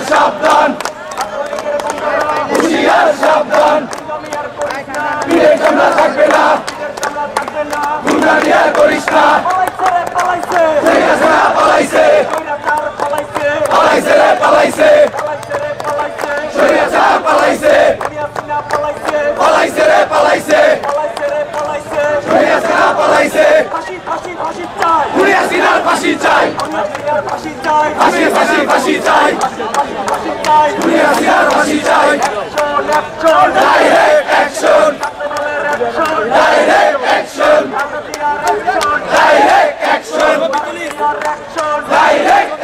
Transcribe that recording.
সাবধান হুঁশিয়ার সাবধান পীরের চামড়া থাকবে না গুন্ডামি আর করিস না পালাইছে পালাইছে রে পালাইছে শরীয়তচার পালাইছে পালাইছে রে পালাইছে শরীয়তচার পালাইছে খুনি হাসিনার ফাঁসি চাই ফাঁসি ফাঁসি ফাঁসি চাই খুনি হাসিনার ফাঁসি চাই direct action direct action direct action direct